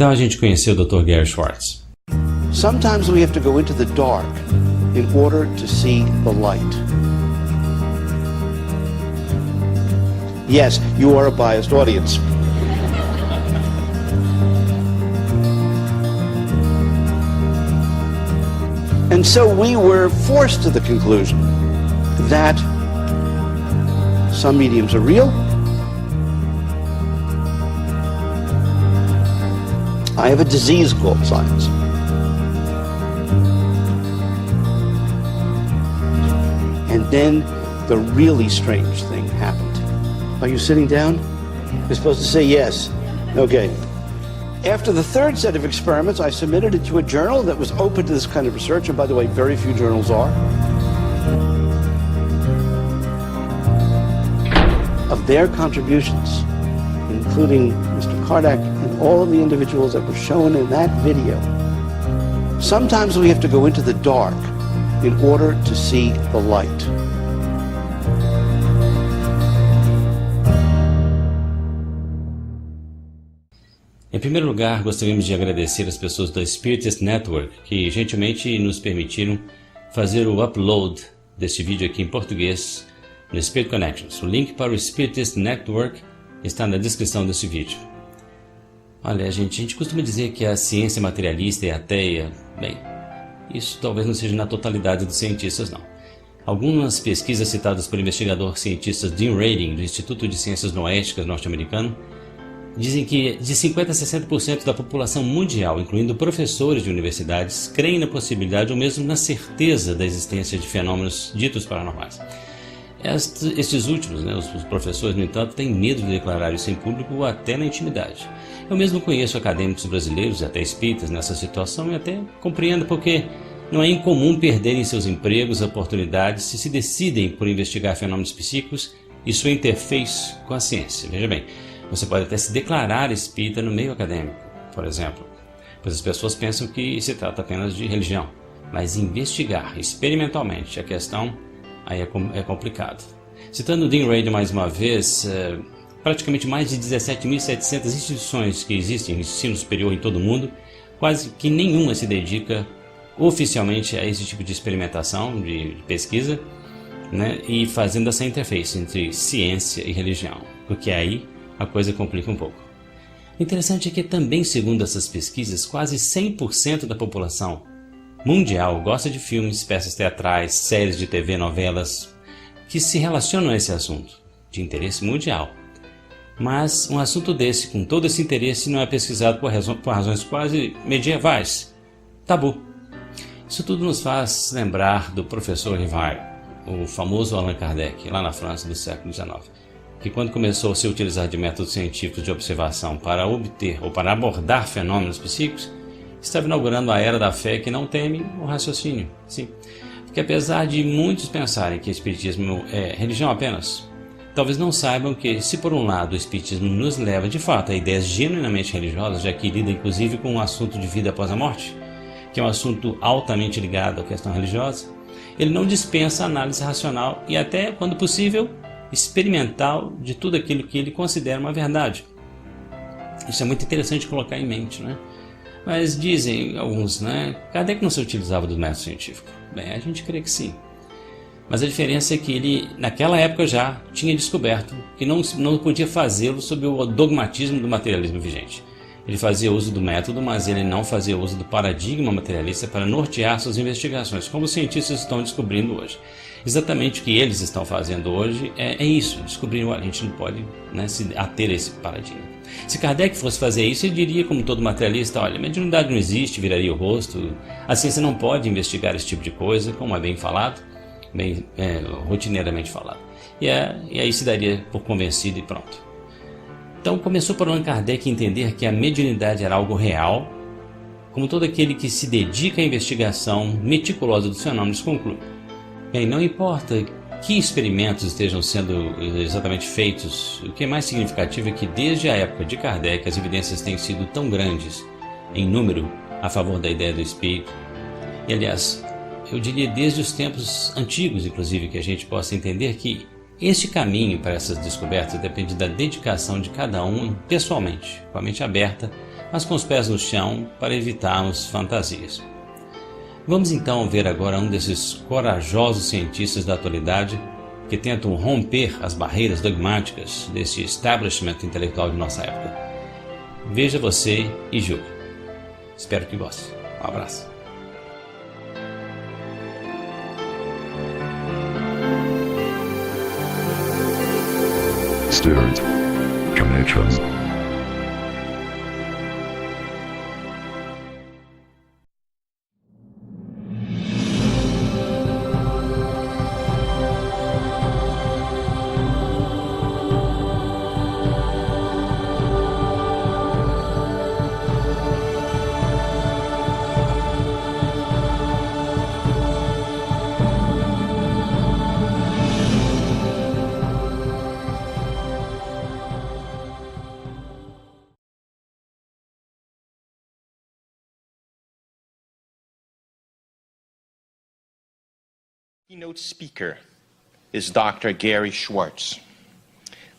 tal a gente conhecer o Dr. Gary Schwartz? Sometimes we have to go into the dark in order to see the light. Yes, you are a biased audience. And so we were forced to the conclusion that some mediums are real. I have a disease called science. And then the really strange thing happened. Are you sitting down? You're supposed to say yes. Okay. After the third set of experiments, I submitted it to a journal that was open to this kind of research, and by the way, very few journals are. Of their contributions, including Mr. Kardec and all of the individuals that were shown in that video, sometimes we have to go into the dark in order to see the light. Em primeiro lugar, gostaríamos de agradecer as pessoas da Spiritist Network que gentilmente nos permitiram fazer o upload deste vídeo aqui em português no Spirit Connections. O link para o Spiritist Network está na descrição desse vídeo. Olha, a gente costuma dizer que a ciência materialista é ateia. Bem, isso talvez não seja na totalidade dos cientistas, não. Algumas pesquisas citadas pelo investigador cientista Dean Radin, do Instituto de Ciências Noéticas norte-americano, dizem que de 50% a 60% da população mundial, incluindo professores de universidades, creem na possibilidade ou mesmo na certeza da existência de fenômenos ditos paranormais. Estes últimos, os professores, no entanto, têm medo de declarar isso em público ou até na intimidade. Eu mesmo conheço acadêmicos brasileiros e até espíritas nessa situação e até compreendo porque não é incomum perderem seus empregos e oportunidades se decidem por investigar fenômenos psíquicos e sua interface com a ciência. Veja bem, você pode até se declarar espírita no meio acadêmico, por exemplo, pois as pessoas pensam que se trata apenas de religião, mas investigar experimentalmente a questão aí é complicado. Citando Dean Radin mais uma vez, praticamente mais de 17.700 instituições que existem em ensino superior em todo o mundo, quase que nenhuma se dedica oficialmente a esse tipo de experimentação, de pesquisa, e fazendo essa interface entre ciência e religião, porque aí a coisa complica um pouco. O interessante é que também, segundo essas pesquisas, quase 100% da população mundial gosta de filmes, peças teatrais, séries de TV, novelas que se relacionam a esse assunto, de interesse mundial. Mas um assunto desse, com todo esse interesse, não é pesquisado por razões quase medievais. Tabu. Isso tudo nos faz lembrar do professor Rivard, o famoso Allan Kardec, lá na França do século XIX, que quando começou a se utilizar de métodos científicos de observação para obter ou para abordar fenômenos psíquicos, estava inaugurando a era da fé que não teme o raciocínio. Sim, porque apesar de muitos pensarem que o Espiritismo é religião apenas, talvez não saibam que, se por um lado o Espiritismo nos leva de fato a ideias genuinamente religiosas, já que lida inclusive com o assunto de vida após a morte, que é um assunto altamente ligado à questão religiosa, ele não dispensa análise racional e até, quando possível, experimental de tudo aquilo que ele considera uma verdade. Isso é muito interessante colocar em mente, Mas dizem alguns, Kardec não se utilizava do método científico. Bem, a gente crê que sim. Mas a diferença é que ele, naquela época já, tinha descoberto que não podia fazê-lo sob o dogmatismo do materialismo vigente. Ele fazia uso do método, mas ele não fazia uso do paradigma materialista para nortear suas investigações, como os cientistas estão descobrindo hoje. Exatamente o que eles estão fazendo hoje é isso, descobrir, a gente não pode se ater a esse paradigma. Se Kardec fosse fazer isso, ele diria, como todo materialista, olha, mediunidade não existe, viraria o rosto, a ciência não pode investigar esse tipo de coisa, como é bem falado, rotineiramente falado. E aí se daria por convencido e pronto. Então começou por Allan Kardec entender que a mediunidade era algo real, como todo aquele que se dedica à investigação meticulosa dos fenômenos conclui. Bem, não importa que experimentos estejam sendo exatamente feitos, o que é mais significativo é que desde a época de Kardec as evidências têm sido tão grandes em número a favor da ideia do espírito. E aliás, eu diria desde os tempos antigos, inclusive, que a gente possa entender que Este caminho para essas descobertas depende da dedicação de cada um pessoalmente, com a mente aberta, mas com os pés no chão para evitarmos fantasias. Vamos então ver agora um desses corajosos cientistas da atualidade que tentam romper as barreiras dogmáticas desse establishment intelectual de nossa época. Veja você e julgue. Espero que goste. Um abraço. Spirit Connection. Keynote speaker is Dr. Gary Schwartz.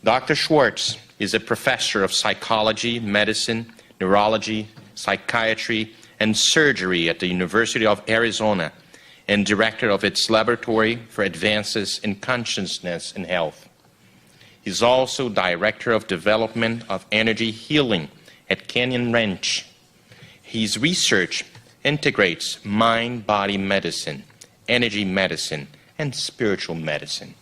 Dr. Schwartz is a professor of psychology, medicine, neurology, psychiatry, and surgery at the University of Arizona and director of its Laboratory for Advances in Consciousness and Health. He's also director of development of energy healing at Canyon Ranch. His research integrates mind-body medicine, energy medicine, and spiritual medicine.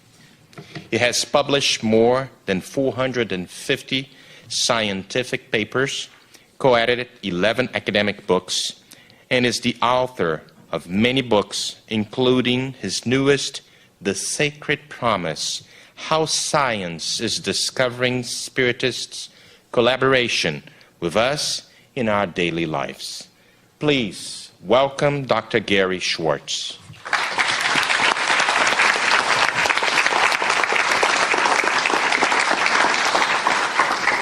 He has published more than 450 scientific papers, co-edited 11 academic books, and is the author of many books, including his newest, The Sacred Promise, How Science is Discovering Spiritists' Collaboration with Us in Our Daily Lives. Please welcome Dr. Gary Schwartz.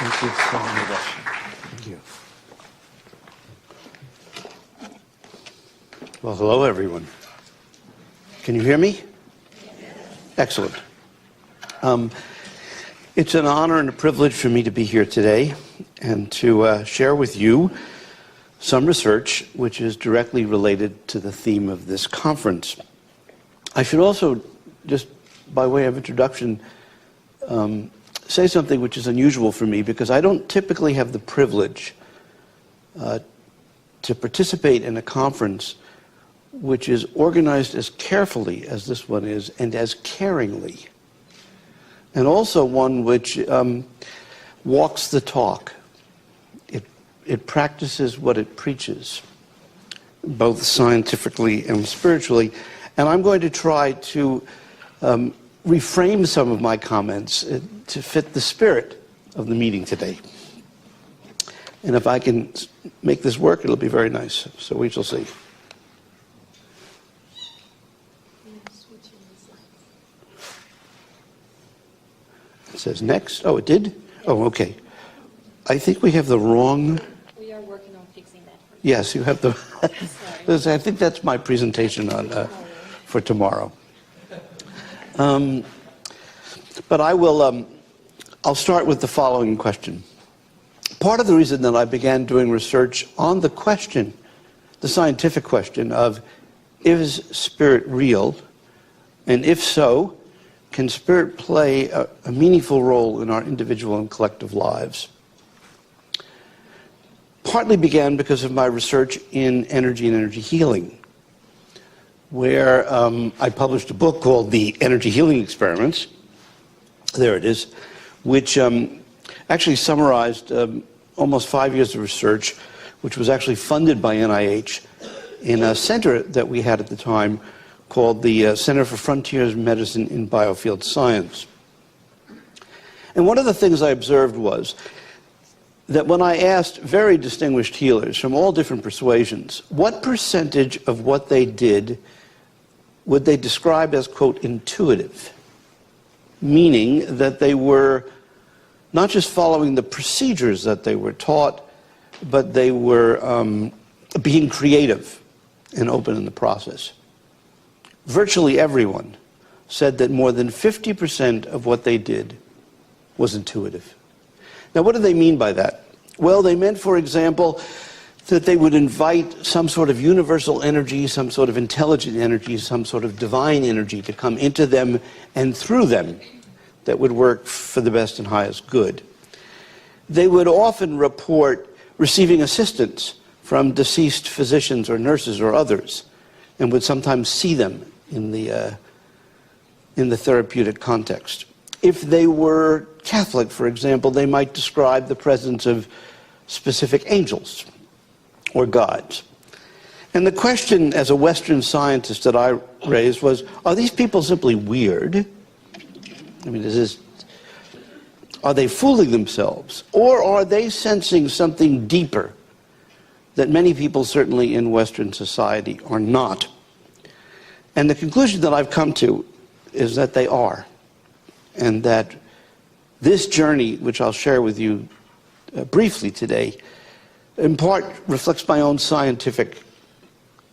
Thank you so much. Thank you. Well, hello, everyone. Can you hear me? Excellent. It's an honor and a privilege for me to be here today and to share with you some research which is directly related to the theme of this conference. I should also, just by way of introduction, say something which is unusual for me because I don't typically have the privilege to participate in a conference which is organized as carefully as this one is and as caringly, and also one which walks the talk. It practices what it preaches, both scientifically and spiritually. And I'm going to try to reframe some of my comments to fit the spirit of the meeting today. And if I can make this work, it'll be very nice. So we shall see. It says next. Oh, it did? Oh, okay. I think we have the wrong... We are working on fixing that. Yes, you have the... I think that's my presentation on for tomorrow. But I will... I'll start with the following question. Part of the reason that I began doing research on the question, the scientific question of, is spirit real? And if so, can spirit play a meaningful role in our individual and collective lives? Partly began because of my research in energy and energy healing, where I published a book called The Energy Healing Experiments, there it is, which actually summarized almost 5 years of research, which was actually funded by NIH in a center that we had at the time called the Center for Frontiers Medicine in Biofield Science. And one of the things I observed was that when I asked very distinguished healers from all different persuasions, what percentage of what they did would they describe as, quote, intuitive? Meaning that they were not just following the procedures that they were taught, but they were being creative and open in the process. Virtually everyone said that more than 50% of what they did was intuitive. Now, what do they mean by that? Well, they meant, for example, that they would invite some sort of universal energy, some sort of intelligent energy, some sort of divine energy to come into them and through them that would work for the best and highest good. They would often report receiving assistance from deceased physicians or nurses or others, and would sometimes see them in the therapeutic context. If they were Catholic, for example, they might describe the presence of specific angels or gods. And the question as a Western scientist that I raised was, are these people simply weird? I mean, are they fooling themselves? Or are they sensing something deeper that many people, certainly in Western society, are not? And the conclusion that I've come to is that they are. And that this journey, which I'll share with you briefly today, in part reflects my own scientific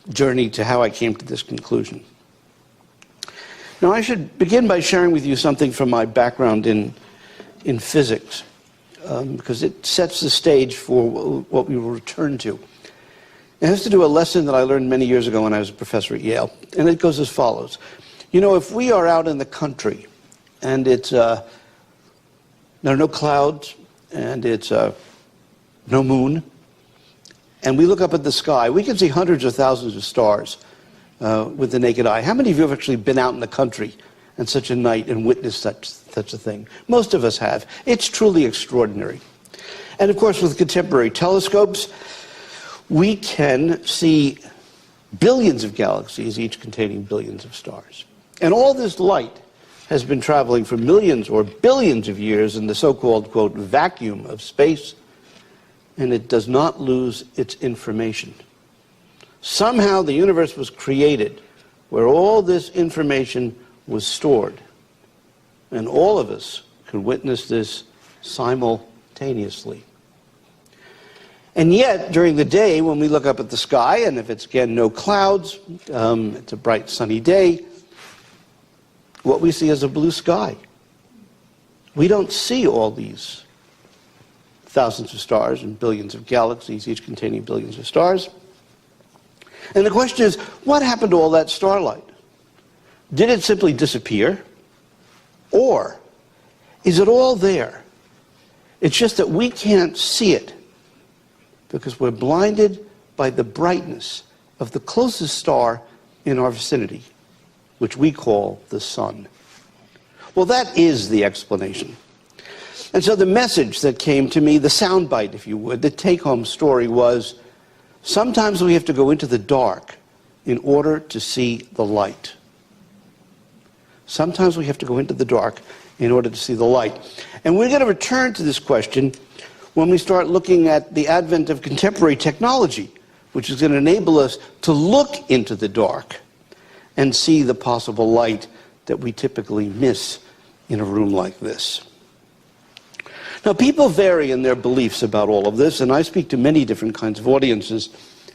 journey to how I came to this conclusion. Now, I should begin by sharing with you something from my background in physics, because it sets the stage for what we will return to. It has to do with a lesson that I learned many years ago when I was a professor at Yale, and it goes as follows. You know, if we are out in the country and it's there are no clouds and it's no moon, and we look up at the sky, we can see hundreds of thousands of stars with the naked eye. How many of you have actually been out in the country on such a night and witnessed such a thing? Most of us have. It's truly extraordinary. And of course, with contemporary telescopes, we can see billions of galaxies, each containing billions of stars. And all this light has been traveling for millions or billions of years in the so-called, quote, vacuum of space, and it does not lose its information. Somehow the universe was created where all this information was stored, and all of us could witness this simultaneously. And yet, during the day, when we look up at the sky, and if it's, again, no clouds, it's a bright sunny day, what we see is a blue sky. We don't see all these thousands of stars and billions of galaxies, each containing billions of stars. And the question is, what happened to all that starlight? Did it simply disappear? Or is it all there? It's just that we can't see it because we're blinded by the brightness of the closest star in our vicinity, which we call the sun. Well, that is the explanation. And so the message that came to me, the soundbite, if you would, the take-home story was, sometimes we have to go into the dark in order to see the light. Sometimes we have to go into the dark in order to see the light. And we're going to return to this question when we start looking at the advent of contemporary technology, which is going to enable us to look into the dark and see the possible light that we typically miss in a room like this. Now, people vary in their beliefs about all of this, and I speak to many different kinds of audiences,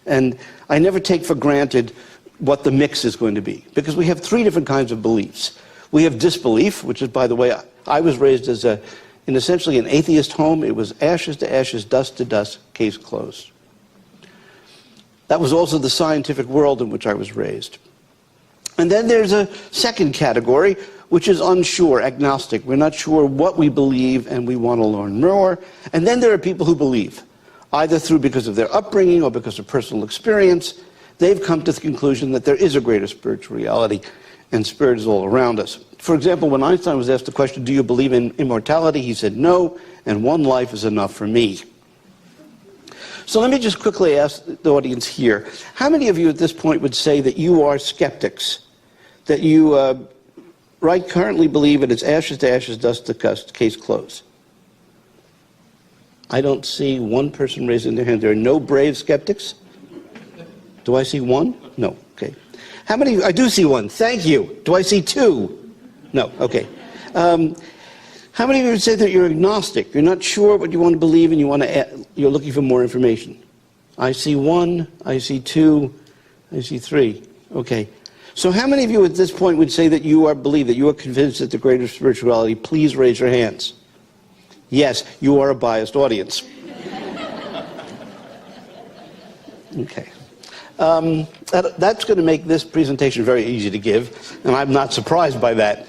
and I never take for granted what the mix is going to be, because we have three different kinds of beliefs. We have disbelief, which is, by the way, I was raised as in essentially an atheist home. It was ashes to ashes, dust to dust, case closed. That was also the scientific world in which I was raised. And then there's a second category, which is unsure, agnostic. We're not sure what we believe, and we want to learn more. And then there are people who believe, either because of their upbringing or because of personal experience. They've come to the conclusion that there is a greater spiritual reality, and spirit is all around us. For example, when Einstein was asked the question, do you believe in immortality? He said, no, and one life is enough for me. So let me just quickly ask the audience here, how many of you at this point would say that you are skeptics, that you currently believe that it's ashes to ashes, dust to dust, case closed? I don't see one person raising their hand. There are no brave skeptics? Do I see one? No. Okay. How many? I do see one. Thank you. Do I see two? No. Okay. How many of you would say that you're agnostic? You're not sure what you want to believe, and you're looking for more information. I see one. I see two. I see three. Okay. So how many of you at this point would say that you believe that you are convinced that the greater spirituality? Please raise your hands. Yes, you are a biased audience. Okay. That's going to make this presentation very easy to give, and I'm not surprised by that.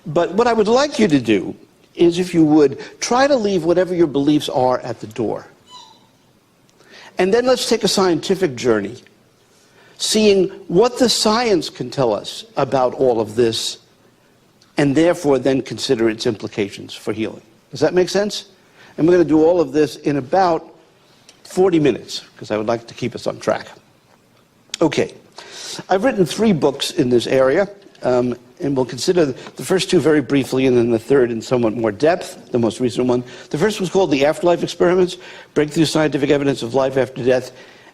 But what I would like you to do is, if you would, try to leave whatever your beliefs are at the door. And then let's take a scientific journey, seeing what the science can tell us about all of this, and therefore then consider its implications for healing. Does that make sense? And we're going to do all of this in about 40 minutes, because I would like to keep us on track. Okay. I've written 3 books in this area, and we'll consider the first 2 very briefly, and then the third in somewhat more depth, the most recent one. The first was called The Afterlife Experiments, Breakthrough Scientific Evidence of Life After Death,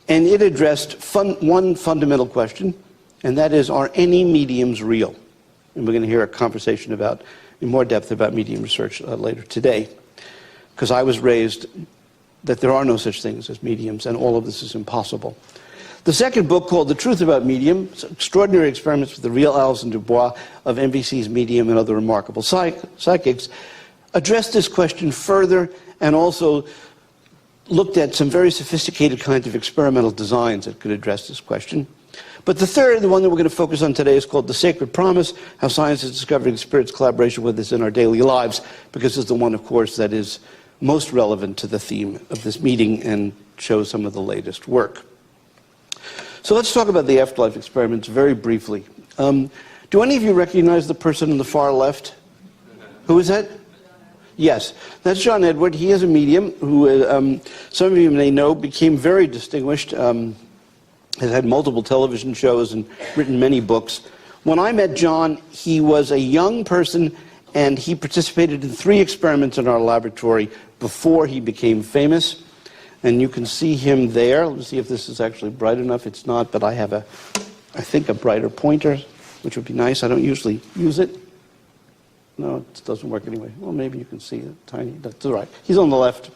and it addressed one fundamental question, and that is, are any mediums real? And we're going to hear a conversation in more depth about medium research later today, because I was raised that there are no such things as mediums, and all of this is impossible. The second book, called The Truth About Medium, Extraordinary Experiments with the Real Alison Dubois of MVC's Medium and Other Remarkable Psychics, addressed this question further and also looked at some very sophisticated kinds of experimental designs that could address this question. But the third, the one that we're going to focus on today, is called The Sacred Promise, How Science is Discovering Spirit's Collaboration with Us in Our Daily Lives, because it's the one, of course, that is most relevant to the theme of this meeting and shows some of the latest work. So let's talk about the afterlife experiments very briefly. Do any of you recognize the person on the far left? Who is that? Yes, that's John Edward. He is a medium who, some of you may know, became very distinguished, has had multiple television shows and written many books. When I met John, he was a young person, and he participated in 3 experiments in our laboratory before he became famous. And you can see him there. Let's see if this is actually bright enough. It's not, but I have I think, a brighter pointer, which would be nice. I don't usually use it. No, it doesn't work anyway. Well, maybe you can see it tiny. That's all right. He's on the left.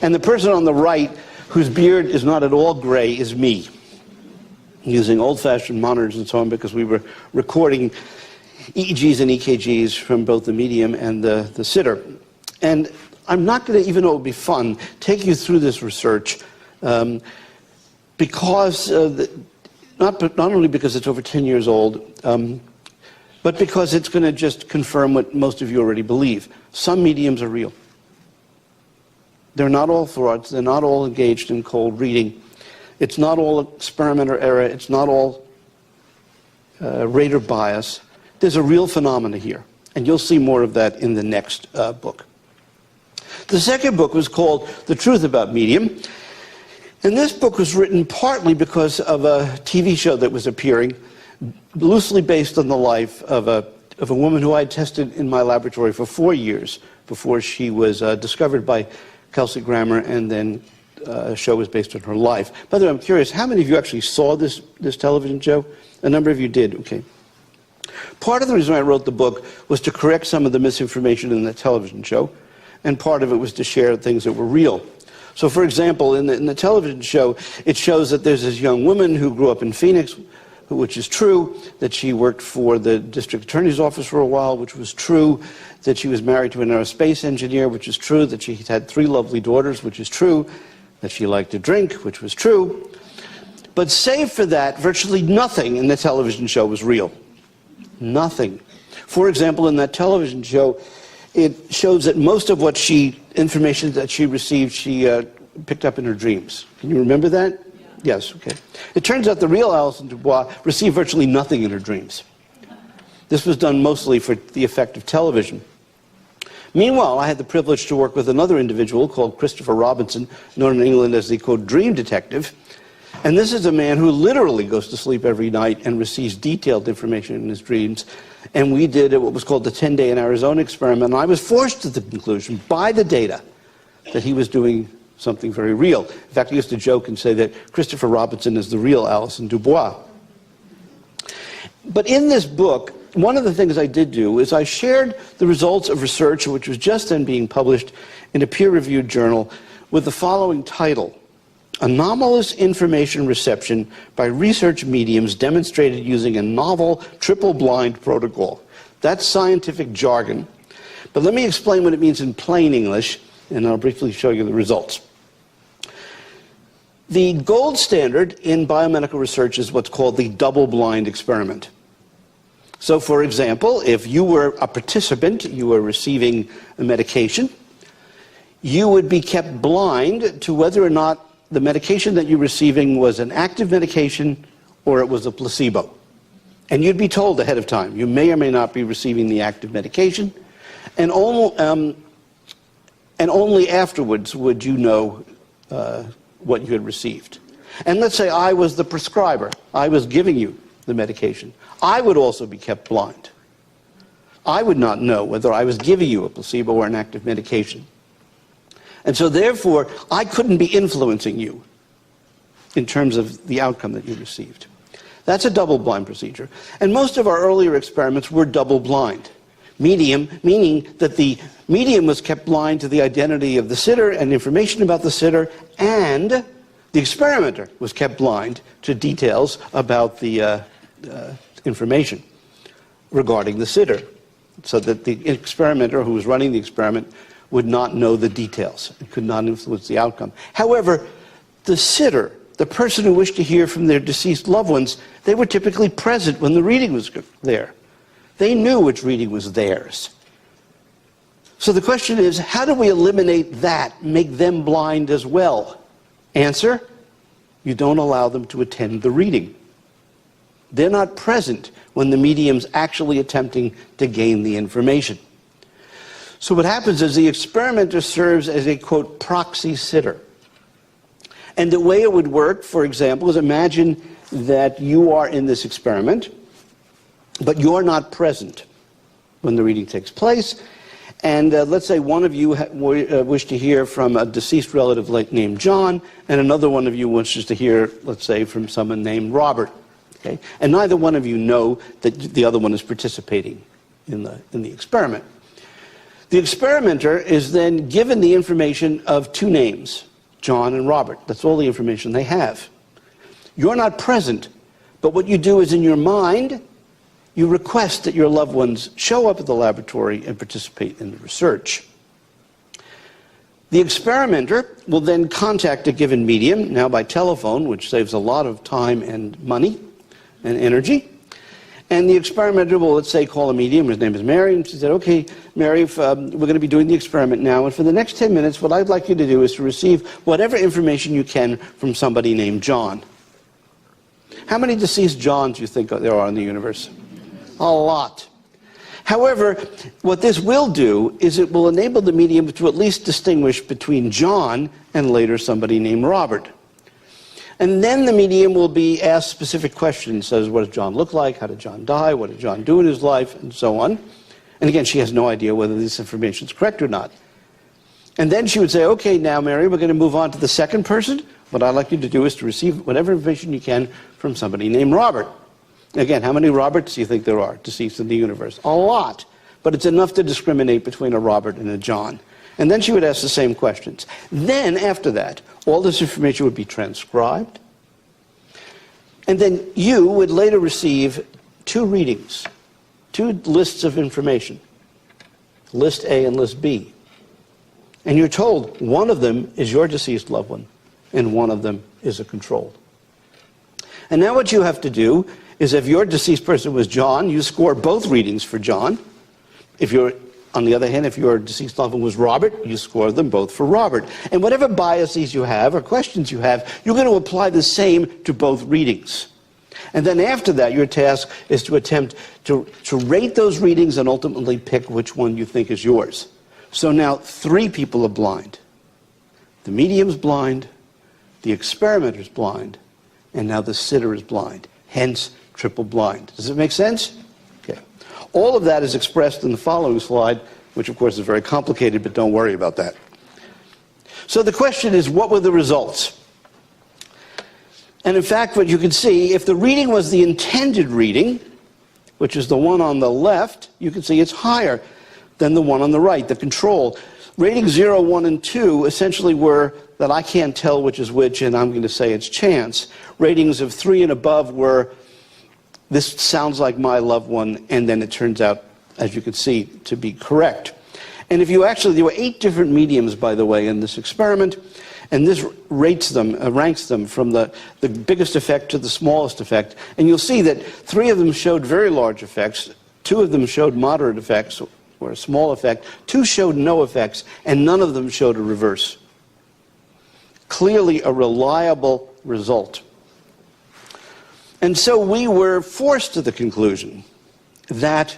And the person on the right, whose beard is not at all gray, is me, using old-fashioned monitors and so on, because we were recording EEGs and EKGs from both the medium and the sitter. And I'm not going to, even though it would be fun, take you through this research because, not only because it's over 10 years old, but because it's going to just confirm what most of you already believe. Some mediums are real. They're not all frauds. They're not all engaged in cold reading. It's not all experiment or error. It's not all rater bias. There's a real phenomena here, and you'll see more of that in the next book. The second book was called The Truth About Medium, and this book was written partly because of a TV show that was appearing, loosely based on the life of a woman who I had tested in my laboratory for 4 years before she was discovered by Kelsey Grammer, and then a show was based on her life. By the way, I'm curious, how many of you actually saw this television show? A number of you did, okay. Part of the reason I wrote the book was to correct some of the misinformation in the television show, and part of it was to share things that were real. So, for example, in the television show, it shows that there's this young woman who grew up in Phoenix, which is true, that she worked for the district attorney's office for a while, which was true, that she was married to an aerospace engineer, which is true, that she had 3 lovely daughters, which is true, that she liked to drink, which was true. But save for that, virtually nothing in the television show was real. Nothing. For example, in that television show, it shows that most of what information that she received, she picked up in her dreams. Can you remember that? Yeah. Yes, okay. It turns out the real Alison Dubois received virtually nothing in her dreams. This was done mostly for the effect of television. Meanwhile, I had the privilege to work with another individual called Christopher Robinson, known in England as the, quote, dream detective. And this is a man who literally goes to sleep every night and receives detailed information in his dreams. And we did what was called the 10-day in Arizona experiment. And I was forced to the conclusion by the data that he was doing something very real. In fact, I used to joke and say that Christopher Robinson is the real Alison Dubois. But in this book, one of the things I did do is I shared the results of research, which was just then being published in a peer-reviewed journal, with the following title: Anomalous information reception by research mediums demonstrated using a novel triple-blind protocol. That's scientific jargon. But let me explain what it means in plain English, and I'll briefly show you the results. The gold standard in biomedical research is what's called the double-blind experiment. So, for example, if you were a participant, you were receiving a medication, you would be kept blind to whether or not the medication that you're receiving was an active medication or it was a placebo. And you'd be told ahead of time, you may or may not be receiving the active medication, and only afterwards would you know what you had received. And let's say I was the prescriber. I was giving you the medication. I would also be kept blind. I would not know whether I was giving you a placebo or an active medication. And so therefore, I couldn't be influencing you in terms of the outcome that you received. That's a double-blind procedure. And most of our earlier experiments were double-blind. Medium, meaning that the medium was kept blind to the identity of the sitter and information about the sitter, and the experimenter was kept blind to details about the information regarding the sitter, so that the experimenter who was running the experiment would not know the details and could not influence the outcome. However, the sitter, the person who wished to hear from their deceased loved ones, they were typically present when the reading was there. They knew which reading was theirs. So the question is, how do we eliminate that, make them blind as well? Answer, you don't allow them to attend the reading. They're not present when the medium's actually attempting to gain the information. So what happens is the experimenter serves as a, quote, proxy sitter. And the way it would work, for example, is imagine that you are in this experiment, but you're not present when the reading takes place. And let's say one of you wish to hear from a deceased relative named John, and another one of you wishes to hear, let's say, from someone named Robert. Okay? And neither one of you know that the other one is participating in the experiment. The experimenter is then given the information of two names, John and Robert. That's all the information they have. You're not present, but what you do is in your mind, you request that your loved ones show up at the laboratory and participate in the research. The experimenter will then contact a given medium, now by telephone, which saves a lot of time and money and energy. And the experimenter will, let's say, call a medium. His name is Mary. And she said, okay, Mary, we're going to be doing the experiment now. And for the next 10 minutes, what I'd like you to do is to receive whatever information you can from somebody named John. How many deceased Johns do you think there are in the universe? A lot. However, what this will do is it will enable the medium to at least distinguish between John and later somebody named Robert. And then the medium will be asked specific questions, says, what does John look like? How did John die? What did John do in his life? And so on. And again, she has no idea whether this information is correct or not. And then she would say, okay, now, Mary, we're going to move on to the second person. What I'd like you to do is to receive whatever information you can from somebody named Robert. Again, how many Roberts do you think there are deceased in the universe? A lot. But it's enough to discriminate between a Robert and a John. And then she would ask the same questions. Then, after that, all this information would be transcribed. And then you would later receive two readings, two lists of information, List A and List B. And you're told one of them is your deceased loved one, and one of them is a controlled. And now what you have to do is, if your deceased person was John, you score both readings for John. If you're, on the other hand, if your deceased loved one was Robert, you score them both for Robert. And whatever biases you have or questions you have, you're going to apply the same to both readings. And then after that, your task is to attempt to rate those readings and ultimately pick which one you think is yours. So now 3 people are blind. The medium's blind, the experimenter's blind, and now the sitter is blind. Hence, triple blind. Does it make sense? Okay. All of that is expressed in the following slide, which of course is very complicated, but don't worry about that. So the question is, what were the results? And in fact, what you can see, if the reading was the intended reading, which is the one on the left, you can see it's higher than the one on the right, the control. Ratings 0, 1, and 2 essentially were that I can't tell which is which, and I'm going to say it's chance. Ratings of 3 and above were, this sounds like my loved one, and then it turns out, as you can see, to be correct. And if you actually, there were 8 different mediums, by the way, in this experiment, and this ranks them from the biggest effect to the smallest effect. And you'll see that 3 of them showed very large effects, 2 of them showed moderate effects, or a small effect, 2 showed no effects, and none of them showed a reverse. Clearly a reliable result. And so we were forced to the conclusion that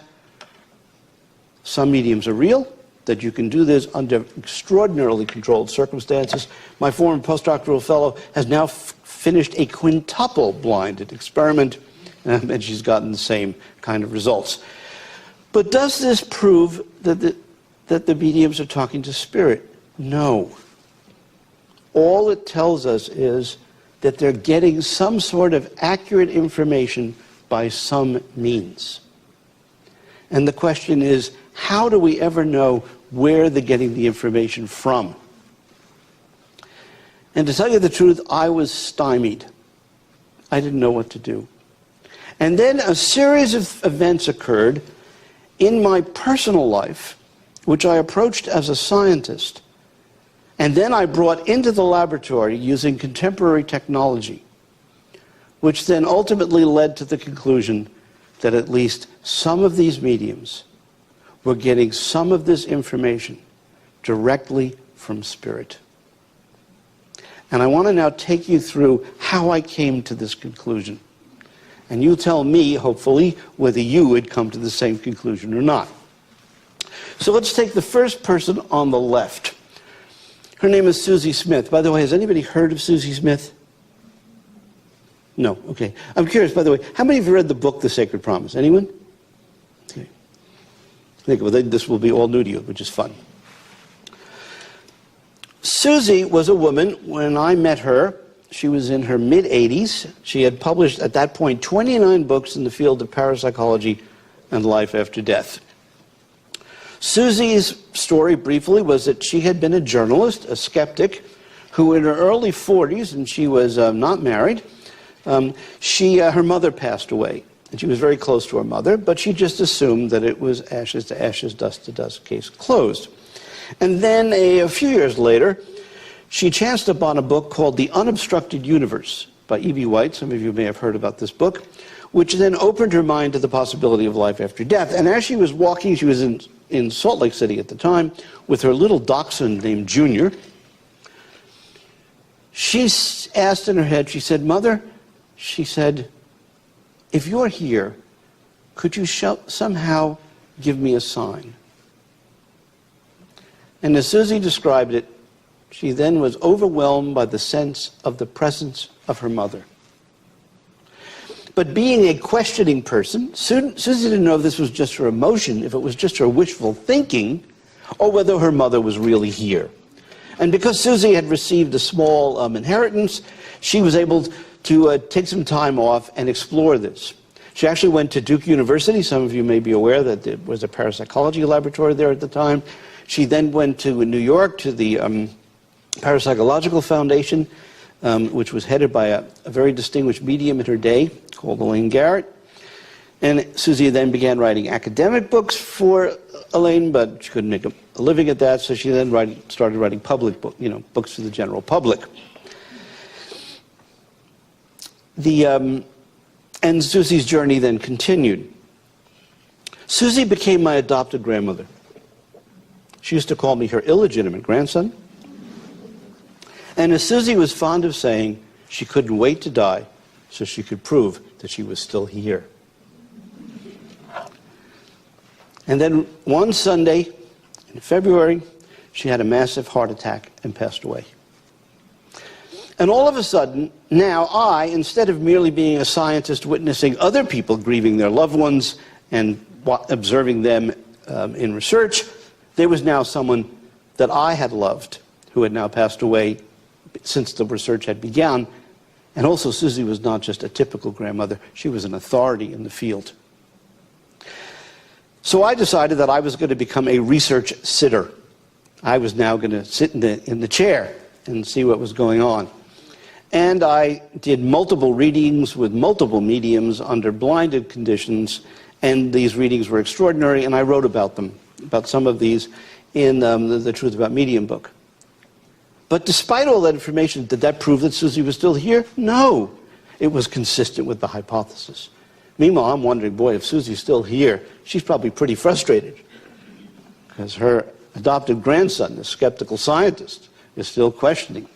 some mediums are real, that you can do this under extraordinarily controlled circumstances. My former postdoctoral fellow has now finished a quintuple blinded experiment, and she's gotten the same kind of results. But does this prove that the mediums are talking to spirit? No. All it tells us is that they're getting some sort of accurate information by some means. And the question is, how do we ever know where they're getting the information from? And to tell you the truth, I was stymied. I didn't know what to do. And then a series of events occurred in my personal life, which I approached as a scientist, and then I brought into the laboratory using contemporary technology, which then ultimately led to the conclusion that at least some of these mediums were getting some of this information directly from spirit. And I want to now take you through how I came to this conclusion. And you tell me, hopefully, whether you would come to the same conclusion or not. So let's take the first person on the left. Her name is Susie Smith. By the way, has anybody heard of Susie Smith? No, okay. I'm curious, by the way, how many of you read the book, The Sacred Promise? Anyone? Okay. Well, this will be all new to you, which is fun. Susie was a woman, when I met her, she was in her mid-80s. She had published, at that point, 29 books in the field of parapsychology and life after death. Susie's story, briefly, was that she had been a journalist, a skeptic, who in her early 40s, and she was not married, her mother passed away. And she was very close to her mother, but she just assumed that it was ashes to ashes, dust to dust, case closed. And then a few years later, she chanced upon a book called The Unobstructed Universe by E.B. White. Some of you may have heard about this book, which then opened her mind to the possibility of life after death. And as she was walking, she was in Salt Lake City at the time, with her little dachshund named Junior, she asked in her head, she said, "Mother," she said, "if you're here, could you somehow give me a sign?" And as Susie described it, she then was overwhelmed by the sense of the presence of her mother. But being a questioning person, Susie didn't know if this was just her emotion, if it was just her wishful thinking, or whether her mother was really here. And because Susie had received a small inheritance, she was able to take some time off and explore this. She actually went to Duke University. Some of you may be aware that there was a parapsychology laboratory there at the time. She then went to New York to the Parapsychological Foundation, which was headed by a very distinguished medium in her day called Elaine Garrett. And Susie then began writing academic books for Elaine, but she couldn't make a living at that, so she then started writing public books for the general public. And Susie's journey then continued. Susie became my adopted grandmother. She used to call me her illegitimate grandson. And as Susie was fond of saying, she couldn't wait to die so she could prove that she was still here. And then one Sunday in February, she had a massive heart attack and passed away. And all of a sudden, now I, instead of merely being a scientist witnessing other people grieving their loved ones and observing them in research, there was now someone that I had loved who had now passed away since the research had begun. And also Susie was not just a typical grandmother, she was an authority in the field. So I decided that I was going to become a research sitter. I was now going to sit in the chair and see what was going on. And I did multiple readings with multiple mediums under blinded conditions, and these readings were extraordinary, and I wrote about them, about some of these, in the Truth About Medium book. But despite all that information, did that prove that Susie was still here? No. It was consistent with the hypothesis. Meanwhile, I'm wondering, boy, if Susie's still here, she's probably pretty frustrated, because her adopted grandson, the skeptical scientist, is still questioning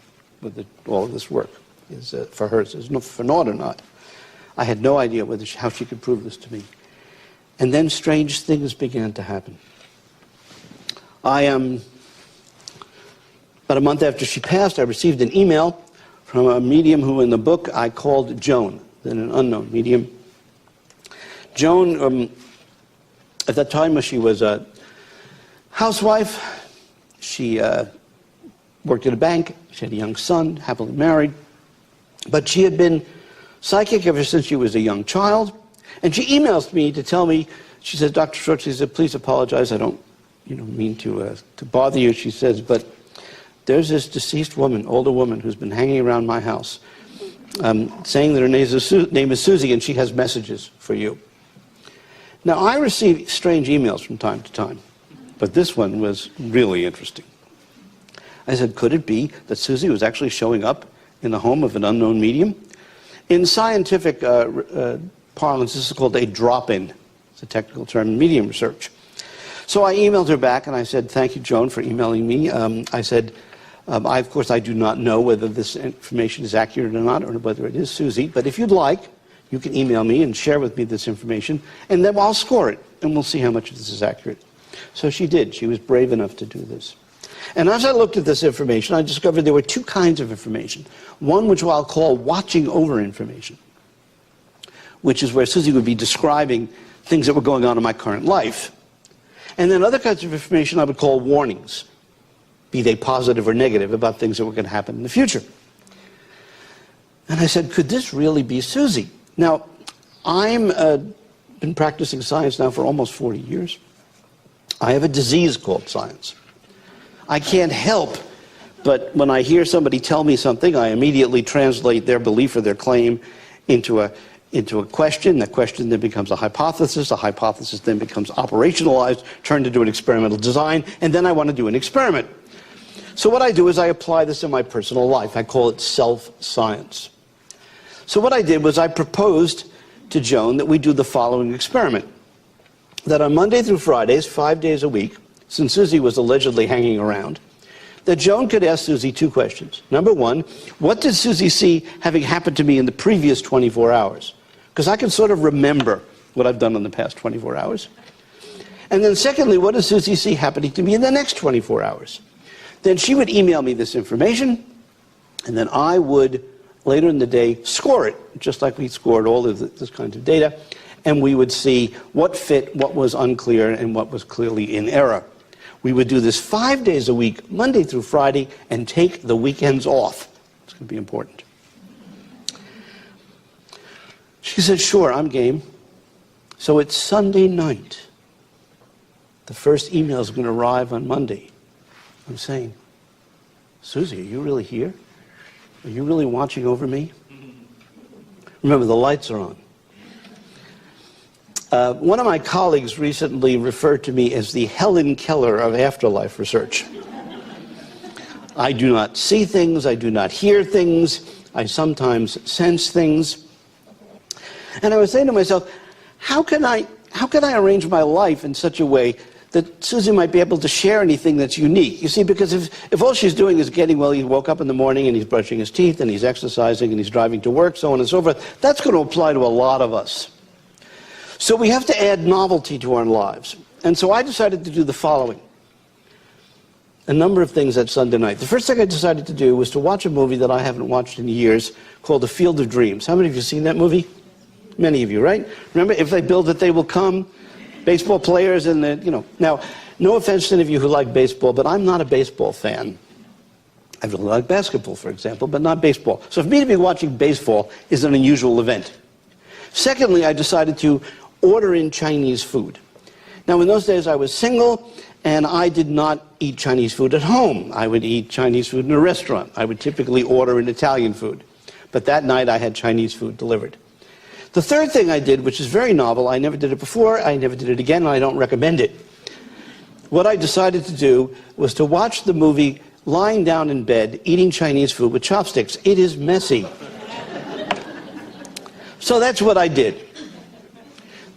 whether all of this work is for her, is for naught or not. I had no idea how she could prove this to me. And then strange things began to happen. About a month after she passed, I received an email from a medium who in the book I called Joan, then an unknown medium. Joan, at that time, she was a housewife. She worked at a bank. She had a young son, happily married. But she had been psychic ever since she was a young child. And she emails me to tell me, she says, Dr. Schwartz, she said, please apologize. I don't mean to bother you, she says, but there's this deceased woman, older woman, who's been hanging around my house, saying that her name is Susie, and she has messages for you. Now, I receive strange emails from time to time, but this one was really interesting. I said, could it be that Susie was actually showing up in the home of an unknown medium? In scientific parlance, this is called a drop-in. It's a technical term in medium research. So I emailed her back, and I said, thank you, Joan, for emailing me. I said, of course, I do not know whether this information is accurate or not, or whether it is Susie, but if you'd like, you can email me and share with me this information, and then I'll score it, and we'll see how much of this is accurate. So she did. She was brave enough to do this. And as I looked at this information, I discovered there were two kinds of information. One which I'll call watching over information, which is where Susie would be describing things that were going on in my current life. And then other kinds of information I would call warnings, be they positive or negative, about things that were going to happen in the future. And I said, could this really be Susie? Now, I've been practicing science now for almost 40 years. I have a disease called science. I can't help but when I hear somebody tell me something, I immediately translate their belief or their claim into a question. That question then becomes a hypothesis. The hypothesis then becomes operationalized, turned into an experimental design, and then I want to do an experiment. So what I do is I apply this in my personal life. I call it self-science. So what I did was I proposed to Joan that we do the following experiment. That on Monday through Fridays, 5 days a week, since Susie was allegedly hanging around, that Joan could ask Susie two questions. Number one, what did Susie see having happened to me in the previous 24 hours? Because I can sort of remember what I've done in the past 24 hours. And then secondly, what does Susie see happening to me in the next 24 hours? Then she would email me this information, and then I would, later in the day, score it, just like we scored all of this kind of data, and we would see what fit, what was unclear, and what was clearly in error. We would do this 5 days a week, Monday through Friday, and take the weekends off. It's going to be important. She said, sure, I'm game. So it's Sunday night. The first email is going to arrive on Monday. I'm saying, Susie, are you really here? Are you really watching over me? Remember, the lights are on. One of my colleagues recently referred to me as the Helen Keller of afterlife research. I do not see things, I do not hear things, I sometimes sense things. And I was saying to myself, how can I arrange my life in such a way that Susie might be able to share anything that's unique? You see, because if all she's doing is getting, well, he woke up in the morning and he's brushing his teeth and he's exercising and he's driving to work, so on and so forth, that's going to apply to a lot of us. So we have to add novelty to our lives. And so I decided to do the following. A number of things that Sunday night. The first thing I decided to do was to watch a movie that I haven't watched in years called The Field of Dreams. How many of you have seen that movie? Many of you, right? Remember, if they build it, they will come. Baseball players and the, Now, no offense to any of you who like baseball, but I'm not a baseball fan. I really like basketball, for example, but not baseball. So for me to be watching baseball is an unusual event. Secondly, I decided to order in Chinese food. Now, in those days, I was single, And I did not eat Chinese food at home. I would eat Chinese food in a restaurant. I would typically order an Italian food. But that night I had Chinese food delivered. The third thing I did, which is very novel, I never did it before, I never did it again, and I don't recommend it. What I decided to do was to watch the movie lying down in bed, eating Chinese food with chopsticks. It is messy. So that's what I did.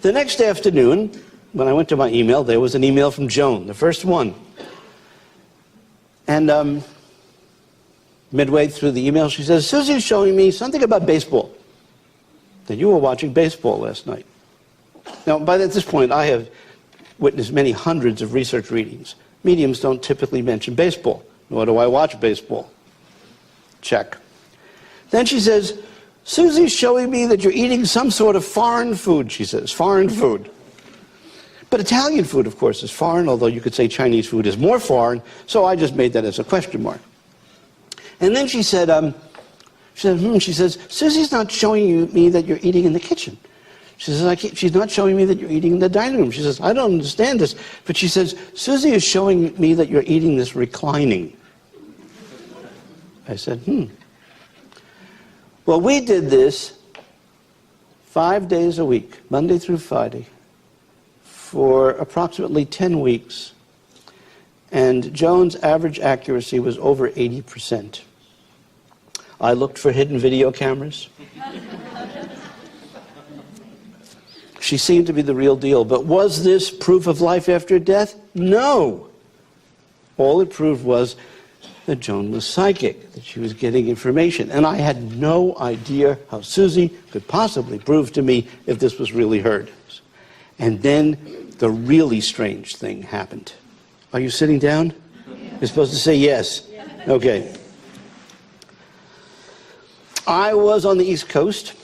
The next afternoon, when I went to my email, there was an email from Joan, the first one. And midway through the email, she says, Susie's showing me something about baseball. That you were watching baseball last night. Now, by this point, I have witnessed many hundreds of research readings. Mediums don't typically mention baseball, nor do I watch baseball. Check. Then she says, Susie's showing me that you're eating some sort of foreign food, she says, foreign food. But Italian food, of course, is foreign, although you could say Chinese food is more foreign, so I just made that as a question mark. And then she said, she says, Susie's not showing me that you're eating in the kitchen. She says, she's not showing me that you're eating in the dining room. She says, I don't understand this. But she says, Susie is showing me that you're eating this reclining. I said, Well, we did this 5 days a week, Monday through Friday, for approximately 10 weeks. And Joan's average accuracy was over 80%. I looked for hidden video cameras. She seemed to be the real deal. But was this proof of life after death? No. All it proved was that Joan was psychic, that she was getting information. And I had no idea how Susie could possibly prove to me if this was really heard. And then the really strange thing happened. Are you sitting down? You're supposed to say yes. Okay. I was on the East Coast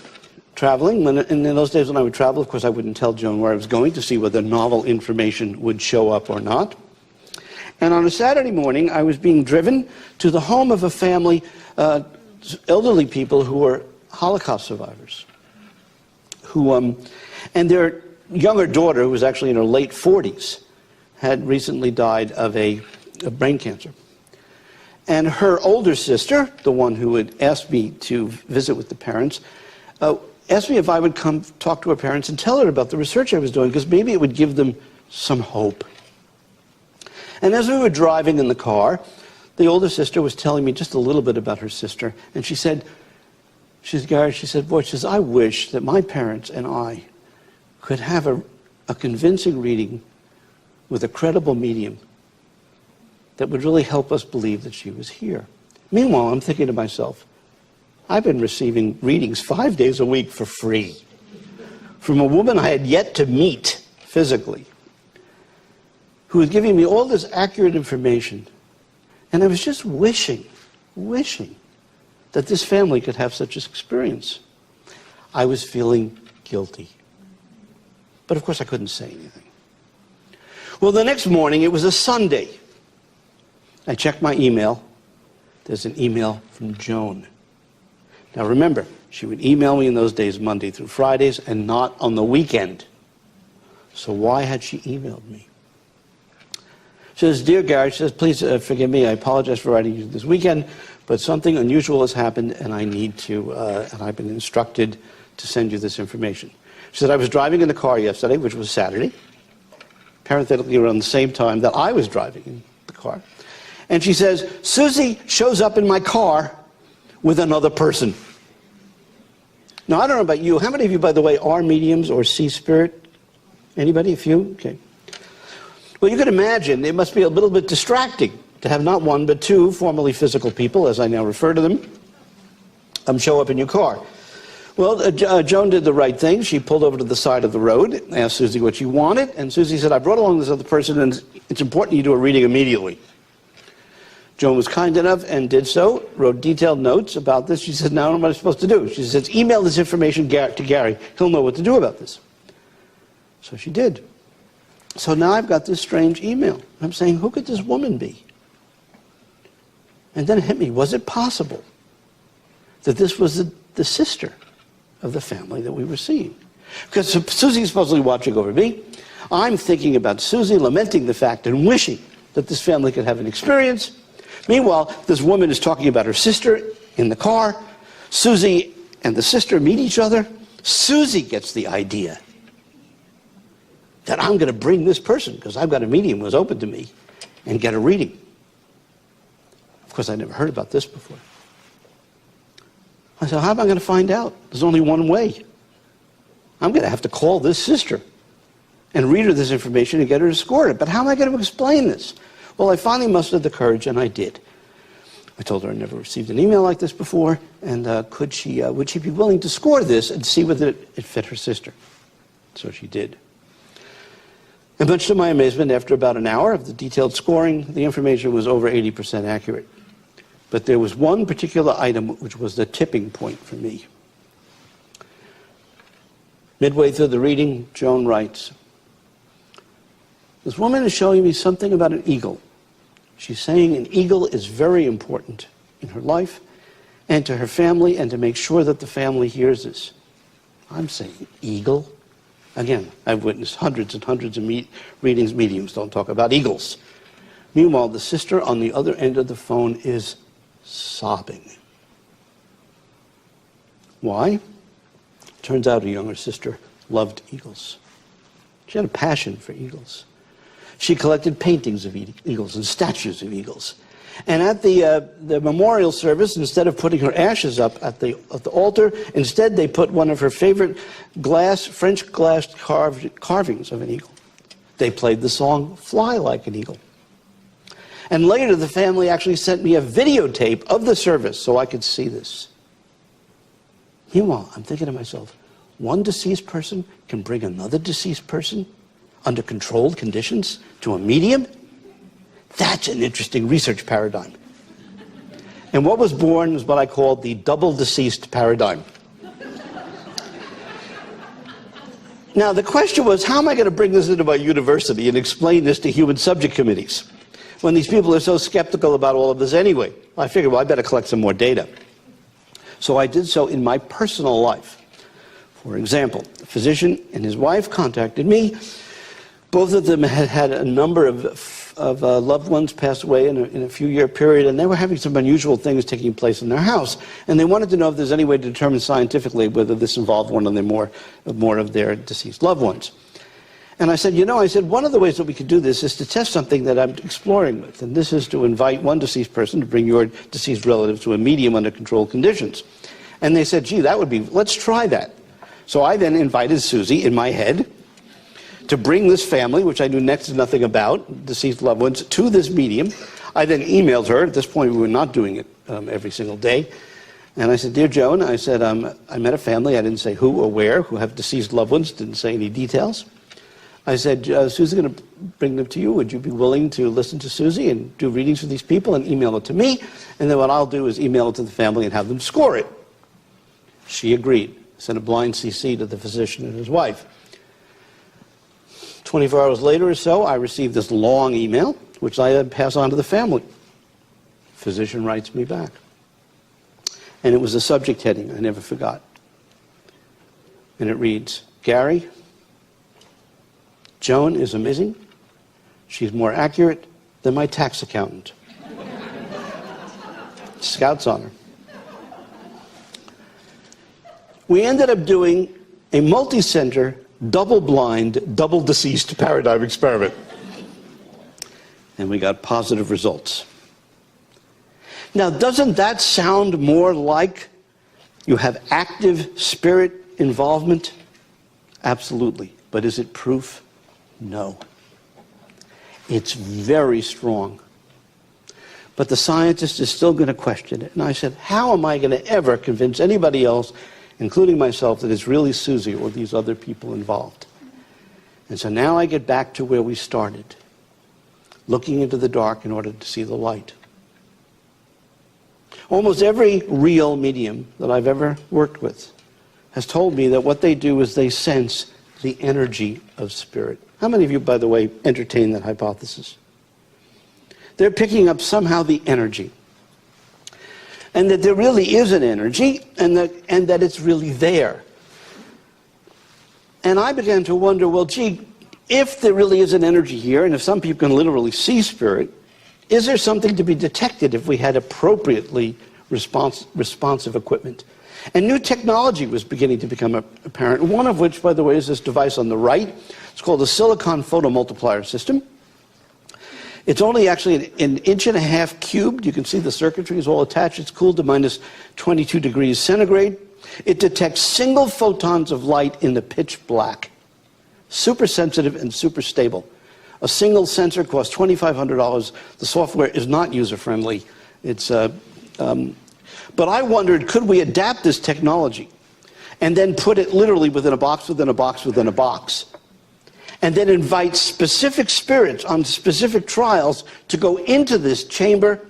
traveling. In those days when I would travel, of course, I wouldn't tell Joan where I was going to see whether novel information would show up or not. And on a Saturday morning, I was being driven to the home of a family, elderly people who were Holocaust survivors. And their younger daughter, who was actually in her late 40s, had recently died of a brain cancer. And her older sister, the one who had asked me to visit with the parents, asked me if I would come talk to her parents and tell her about the research I was doing, because maybe it would give them some hope. And as we were driving in the car, the older sister was telling me just a little bit about her sister. And she said, Gary, she said, boy, she says, I wish that my parents and I could have a convincing reading with a credible medium that would really help us believe that she was here. Meanwhile, I'm thinking to myself, I've been receiving readings 5 days a week for free from a woman I had yet to meet physically, who was giving me all this accurate information. And I was just wishing that this family could have such an experience. I was feeling guilty. But of course I couldn't say anything. Well, the next morning, it was a Sunday. I checked my email. There's an email from Joan. Now remember, she would email me in those days Monday through Fridays and not on the weekend. So why had she emailed me? She says, Dear Gary, she says, please forgive me. I apologize for writing you this weekend, but something unusual has happened and I need to, and I've been instructed to send you this information. She said, I was driving in the car yesterday, which was Saturday, parenthetically around the same time that I was driving in the car. And she says, Susie shows up in my car with another person. Now, I don't know about you. How many of you, by the way, are mediums or see spirit? Anybody? A few? Okay. Well, you can imagine it must be a little bit distracting to have not one but two formerly physical people, as I now refer to them, show up in your car. Well, Joan did the right thing. She pulled over to the side of the road, asked Susie what she wanted, and Susie said, I brought along this other person, and it's important you do a reading immediately. Joan was kind enough and did so, wrote detailed notes about this. She said, now what am I supposed to do? She says, email this information to Gary. He'll know what to do about this. So she did. So now I've got this strange email. I'm saying, who could this woman be? And then it hit me, was it possible that this was the sister of the family that we were seeing? Because Susie's supposedly watching over me. I'm thinking about Susie, lamenting the fact and wishing that this family could have an experience. Meanwhile, this woman is talking about her sister in the car. Susie and the sister meet each other. Susie gets the idea that I'm going to bring this person, because I've got a medium who was open to me, and get a reading. Of course, I never heard about this before. I said, how am I going to find out? There's only one way. I'm going to have to call this sister and read her this information and get her to score it. But how am I going to explain this? Well, I finally mustered the courage, and I did. I told her I never received an email like this before, and would she be willing to score this and see whether it fit her sister? So she did. And much to my amazement, after about an hour of the detailed scoring, the information was over 80% accurate. But there was one particular item which was the tipping point for me. Midway through the reading, Joan writes, this woman is showing me something about an eagle. She's saying an eagle is very important in her life and to her family, and to make sure that the family hears this. I'm saying eagle? Again, I've witnessed hundreds and hundreds of readings. Mediums don't talk about eagles. Meanwhile, the sister on the other end of the phone is sobbing. Why? Turns out her younger sister loved eagles. She had a passion for eagles. She collected paintings of eagles and statues of eagles. And at the memorial service, instead of putting her ashes up at the altar, instead they put one of her favorite French glass carvings of an eagle. They played the song Fly Like an Eagle. And later the family actually sent me a videotape of the service so I could see this. Meanwhile, I'm thinking to myself, one deceased person can bring another deceased person under controlled conditions to a medium? That's an interesting research paradigm. And what was born was what I called the double deceased paradigm. Now, the question was, how am I going to bring this into my university and explain this to human subject committees when these people are so skeptical about all of this anyway? I figured, well, I better collect some more data. So I did so in my personal life. For example, a physician and his wife contacted me. Both of them had had a number of loved ones pass away in a few-year period, and they were having some unusual things taking place in their house. And they wanted to know if there's any way to determine scientifically whether this involved one of the more of their deceased loved ones. And I said, one of the ways that we could do this is to test something that I'm exploring with, and this is to invite one deceased person to bring your deceased relative to a medium under controlled conditions. And they said, gee, let's try that. So I then invited Susie in my head to bring this family, which I knew next to nothing about, deceased loved ones, to this medium. I then emailed her. At this point, we were not doing it every single day. And I said, dear Joan, I said, I met a family, I didn't say who or where, who have deceased loved ones, didn't say any details. I said, Susie's going to bring them to you. Would you be willing to listen to Susie and do readings for these people and email it to me? And then what I'll do is email it to the family and have them score it. She agreed. Sent a blind CC to the physician and his wife. 24 hours later or so, I received this long email, which I then pass on to the family. Physician writes me back. And it was a subject heading I never forgot. And it reads, Gary, Joan is amazing. She's more accurate than my tax accountant. Scouts on her. We ended up doing a multi-center, double-blind, double-deceased paradigm experiment. And we got positive results. Now, doesn't that sound more like you have active spirit involvement? Absolutely. But is it proof? No. It's very strong. But the scientist is still going to question it. And I said, how am I going to ever convince anybody else, including myself, that it's really Susie or these other people involved? And so now I get back to where we started, looking into the dark in order to see the light. Almost every real medium that I've ever worked with has told me that what they do is they sense the energy of spirit. How many of you, by the way, entertain that hypothesis? They're picking up somehow the energy. And that there really is an energy, and that it's really there. And I began to wonder, well, gee, if there really is an energy here, and if some people can literally see spirit, is there something to be detected if we had appropriately responsive equipment? And new technology was beginning to become apparent, one of which, by the way, is this device on the right. It's called a silicon photomultiplier system. It's only actually an inch and a half cubed. You can see the circuitry is all attached. It's cooled to minus 22 degrees centigrade. It detects single photons of light in the pitch black. Super sensitive and super stable. A single sensor costs $2,500. The software is not user-friendly. But I wondered, could we adapt this technology and then put it literally within a box, within a box, within a box, and then invite specific spirits on specific trials to go into this chamber,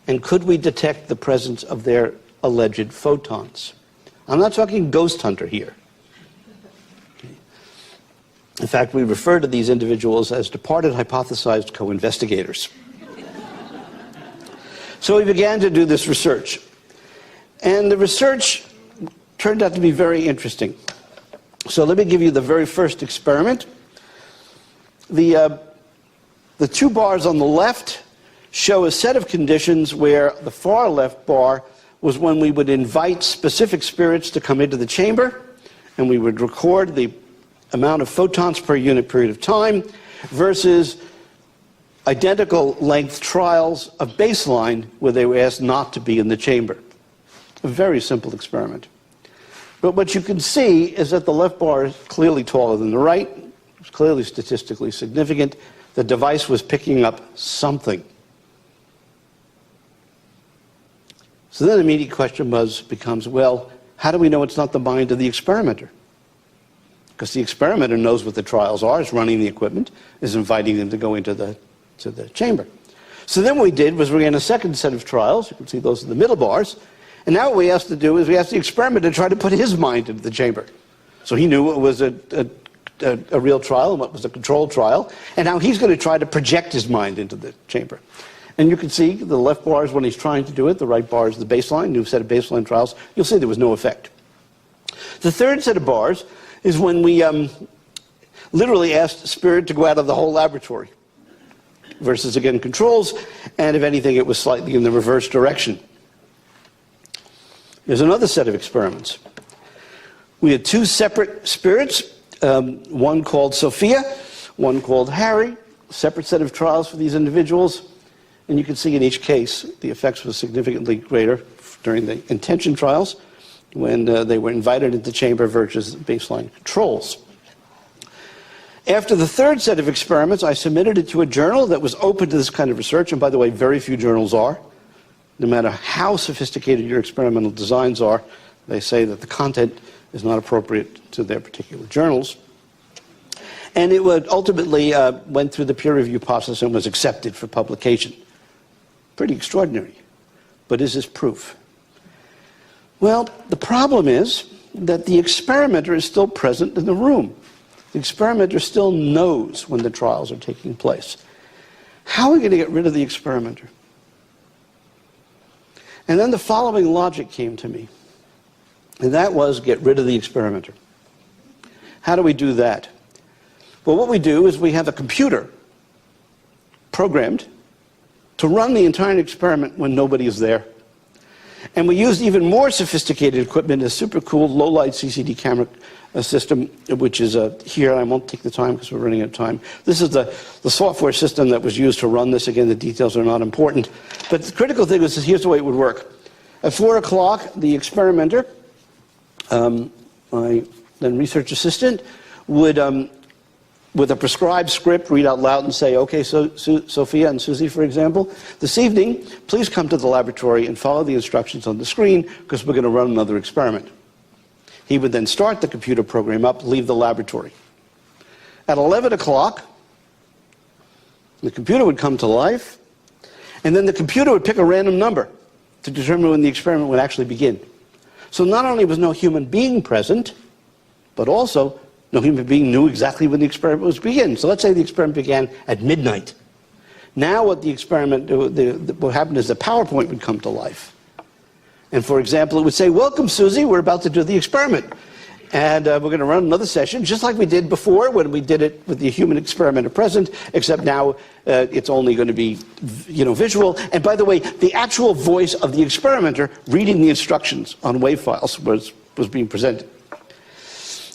and could we detect the presence of their alleged photons? I'm not talking ghost hunter here. In fact, we refer to these individuals as departed hypothesized co-investigators. So we began to do this research. And the research turned out to be very interesting. So let me give you the very first experiment. The two bars on the left show a set of conditions where the far left bar was when we would invite specific spirits to come into the chamber, and we would record the amount of photons per unit period of time, versus identical length trials of baseline where they were asked not to be in the chamber. A very simple experiment. But what you can see is that the left bar is clearly taller than the right. It's clearly statistically significant. The device was picking up something. So then the immediate question becomes, well, how do we know it's not the mind of the experimenter? Because the experimenter knows what the trials are, is running the equipment, is inviting them to go into the chamber. So then what we did was we ran a second set of trials. You can see those are the middle bars. And now what we asked to do is we asked the experimenter to try to put his mind into the chamber. So he knew what was a real trial and what was a controlled trial. And now he's going to try to project his mind into the chamber. And you can see the left bar is when he's trying to do it. The right bar is the baseline, new set of baseline trials. You'll see there was no effect. The third set of bars is when we literally asked the spirit to go out of the whole laboratory, versus, again, controls, and if anything, it was slightly in the reverse direction. There's another set of experiments. We had two separate spirits, one called Sophia, one called Harry, separate set of trials for these individuals, and you can see in each case the effects were significantly greater during the intention trials when they were invited into the chamber versus baseline controls. After the third set of experiments, I submitted it to a journal that was open to this kind of research, and by the way, very few journals are. No matter how sophisticated your experimental designs are, they say that the content is not appropriate to their particular journals. And it would ultimately went through the peer review process and was accepted for publication. Pretty extraordinary. But is this proof? Well, the problem is that the experimenter is still present in the room. The experimenter still knows when the trials are taking place. How are we going to get rid of the experimenter? And then the following logic came to me, and that was get rid of the experimenter. How do we do that? Well, what we do is we have a computer programmed to run the entire experiment when nobody is there. And we used even more sophisticated equipment, a super cool low-light CCD camera system, which is here. I won't take the time because we're running out of time. This is the software system that was used to run this. Again, the details are not important. But the critical thing was, here's the way it would work. At 4 o'clock, the experimenter, my then research assistant, would, with a prescribed script, read out loud and say, okay, so Sophia and Susie, for example, this evening, please come to the laboratory and follow the instructions on the screen because we're going to run another experiment. He would then start the computer program up, leave the laboratory. At 11 o'clock, the computer would come to life, and then the computer would pick a random number to determine when the experiment would actually begin. So not only was no human being present, but also no human being knew exactly when the experiment was beginning. So let's say the experiment began at midnight. Now what what happened is the PowerPoint would come to life. And for example, it would say, welcome, Susie, we're about to do the experiment. And we're going to run another session, just like we did before when we did it with the human experimenter present, except now it's only going to be, visual. And by the way, the actual voice of the experimenter reading the instructions on wave files was being presented.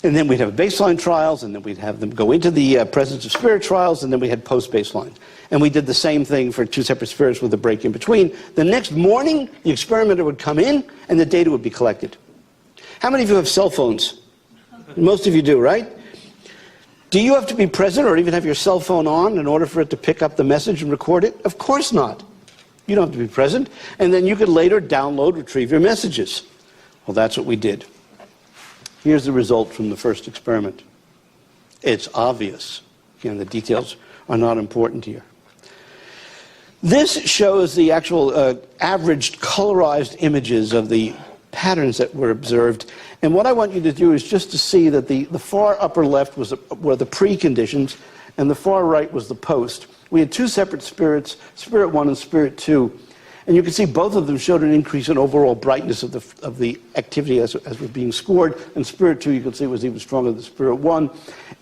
And then we'd have baseline trials, and then we'd have them go into the presence of spirit trials, and then we had post-baseline. And we did the same thing for 2 separate spirits with a break in between. The next morning, the experimenter would come in, and the data would be collected. How many of you have cell phones? Most of you do, right? Do you have to be present or even have your cell phone on in order for it to pick up the message and record it? Of course not. You don't have to be present. And then you could later download, retrieve your messages. Well, that's what we did. Here's the result from the first experiment. It's obvious. Again, the details are not important here. This shows the actual averaged colorized images of the patterns that were observed. And what I want you to do is just to see that the far upper left were the preconditions, and the far right was the post. We had 2 separate spirits, Spirit 1 and Spirit 2. And you can see both of them showed an increase in overall brightness of the activity as was being scored. And Spirit 2, you can see, was even stronger than Spirit 1.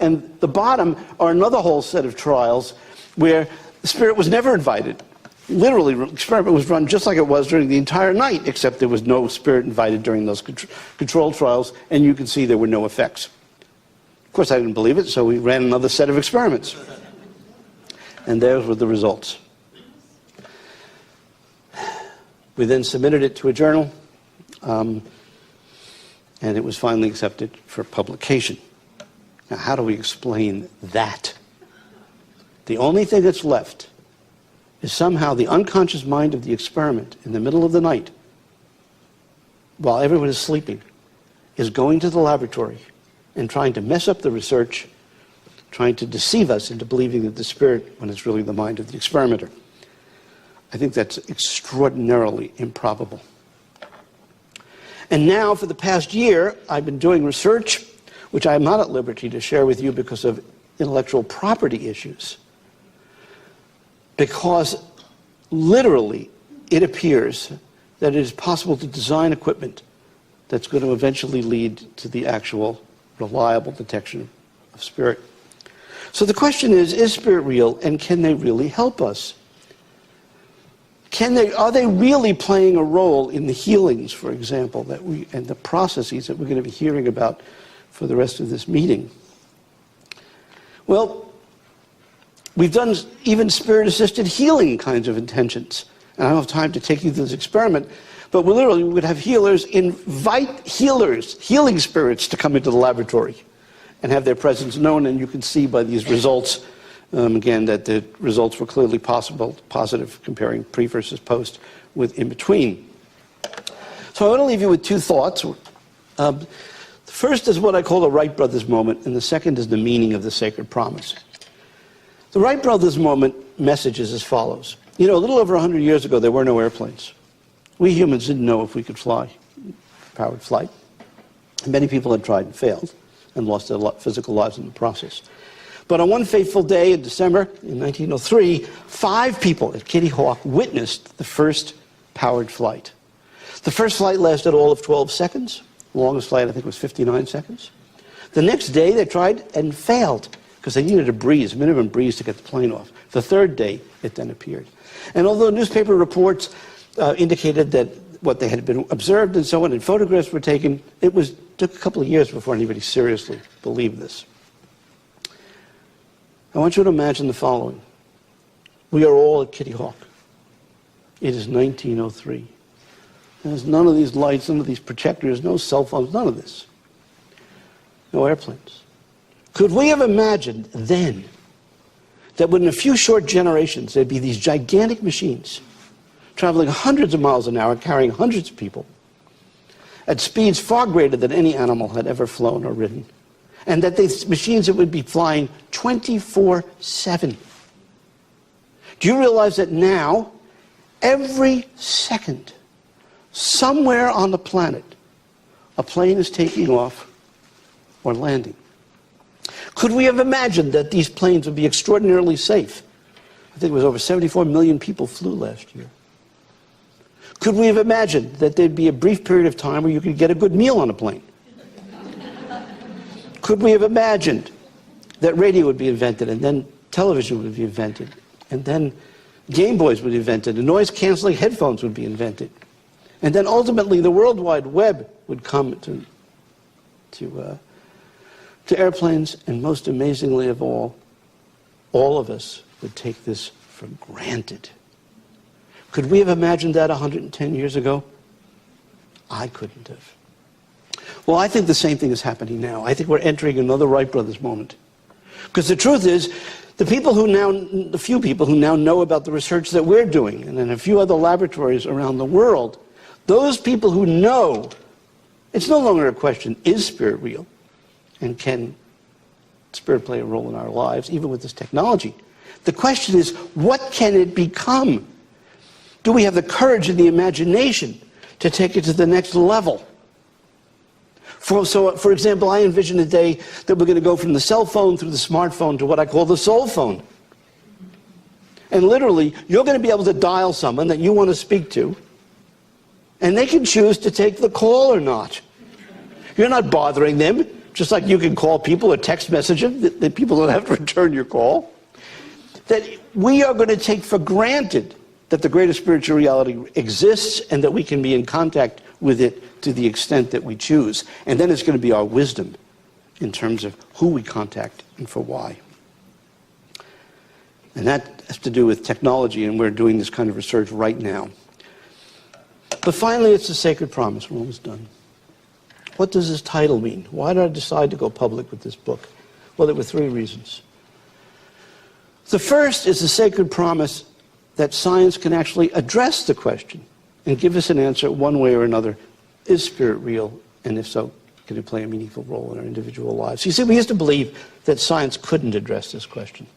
And the bottom are another whole set of trials where the Spirit was never invited. Literally, the experiment was run just like it was during the entire night, except there was no Spirit invited during those control trials, and you can see there were no effects. Of course, I didn't believe it, so we ran another set of experiments. And those were the results. We then submitted it to a journal, and it was finally accepted for publication. Now, how do we explain that? The only thing that's left is somehow the unconscious mind of the experiment in the middle of the night, while everyone is sleeping, is going to the laboratory and trying to mess up the research, trying to deceive us into believing that the spirit, when it's really the mind of the experimenter. I think that's extraordinarily improbable. And now, for the past year, I've been doing research, which I'm not at liberty to share with you because of intellectual property issues. Because literally, it appears that it is possible to design equipment that's going to eventually lead to the actual reliable detection of spirit. So the question is spirit real, and can they really help us? Are they really playing a role in the healings, for example, and the processes that we're going to be hearing about for the rest of this meeting? Well, we've done even spirit-assisted healing kinds of intentions. And I don't have time to take you through this experiment, but we literally would have healers invite healing spirits to come into the laboratory and have their presence known, and you can see by these results, again, that the results were clearly positive, comparing pre versus post with in between. So I want to leave you with 2 thoughts. The first is what I call the Wright brothers moment, and the second is the meaning of the sacred promise. The Wright brothers moment message is as follows. A little over 100 years ago, there were no airplanes. We humans didn't know if we could fly, powered flight. Many people had tried and failed and lost their physical lives in the process. But on one fateful day in December in 1903, 5 people at Kitty Hawk witnessed the first powered flight. The first flight lasted all of 12 seconds. The longest flight, I think, was 59 seconds. The next day, they tried and failed because they needed a breeze, minimum breeze, to get the plane off. The third day, it then appeared. And although newspaper reports indicated that what they had been observed and so on, and photographs were taken, it took a couple of years before anybody seriously believed this. I want you to imagine the following. We are all at Kitty Hawk. It is 1903. There's none of these lights, none of these projectors, no cell phones, none of this. No airplanes. Could we have imagined then that within a few short generations there'd be these gigantic machines traveling hundreds of miles an hour, carrying hundreds of people, at speeds far greater than any animal had ever flown or ridden, and that these machines that would be flying 24/7. Do you realize that now, every second, somewhere on the planet, a plane is taking off or landing? Could we have imagined that these planes would be extraordinarily safe? I think it was over 74 million people flew last year. Could we have imagined that there'd be a brief period of time where you could get a good meal on a plane? Could we have imagined that radio would be invented, and then television would be invented, and then Game Boys would be invented, and noise-canceling headphones would be invented, and then ultimately the World Wide Web would come to airplanes, and most amazingly of all of us would take this for granted. Could we have imagined that 110 years ago? I couldn't have. Well, I think the same thing is happening now. I think we're entering another Wright brothers moment. Because the truth is, the few people who now know about the research that we're doing, and in a few other laboratories around the world, those people who know, it's no longer a question, is spirit real? And can spirit play a role in our lives, even with this technology? The question is, what can it become? Do we have the courage and the imagination to take it to the next level? For example, I envision a day that we're going to go from the cell phone through the smartphone to what I call the soul phone. And literally, you're going to be able to dial someone that you want to speak to, and they can choose to take the call or not. You're not bothering them, just like you can call people or text message them, that people don't have to return your call. That we are going to take for granted that the greatest spiritual reality exists and that we can be in contact with it to the extent that we choose. And then it's going to be our wisdom in terms of who we contact and for why. And that has to do with technology, and we're doing this kind of research right now. But finally, it's a sacred promise. We're almost done. What does this title mean? Why did I decide to go public with this book? Well, there were three reasons. The first is the sacred promise that science can actually address the question and give us an answer one way or another. Is spirit real? And if so, can it play a meaningful role in our individual lives? You see, we used to believe that science couldn't address this question.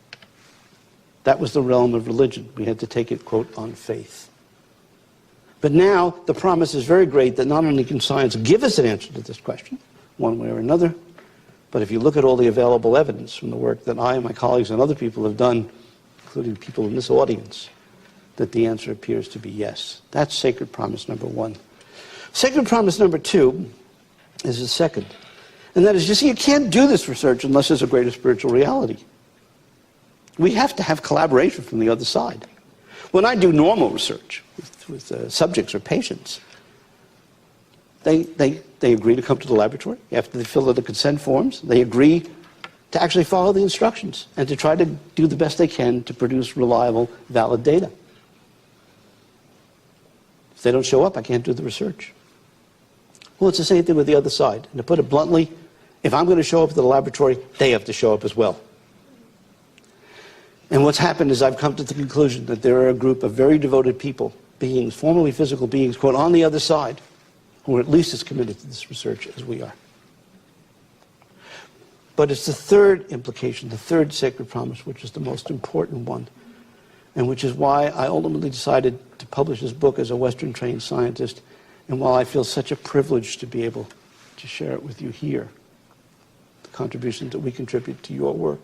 That was the realm of religion. We had to take it, quote, on faith. But now the promise is very great that not only can science give us an answer to this question, one way or another, but if you look at all the available evidence from the work that I and my colleagues and other people have done, including people in this audience, that the answer appears to be yes. That's sacred promise number one. Sacred promise number two is the second. And that is, you see, you can't do this research unless there's a greater spiritual reality. We have to have collaboration from the other side. When I do normal research with subjects or patients, they agree to come to the laboratory. After they fill out the consent forms, they agree to actually follow the instructions and to try to do the best they can to produce reliable, valid data. If they don't show up, I can't do the research. Well, it's the same thing with the other side. And to put it bluntly, if I'm going to show up at the laboratory, they have to show up as well. And what's happened is I've come to the conclusion that there are a group of very devoted people, beings, formerly physical beings, quote, on the other side, who are at least as committed to this research as we are. But it's the third implication, the third sacred promise, which is the most important one, and which is why I ultimately decided to publish this book as a Western-trained scientist, and why I feel such a privilege to be able to share it with you here, the contributions that we contribute to your work.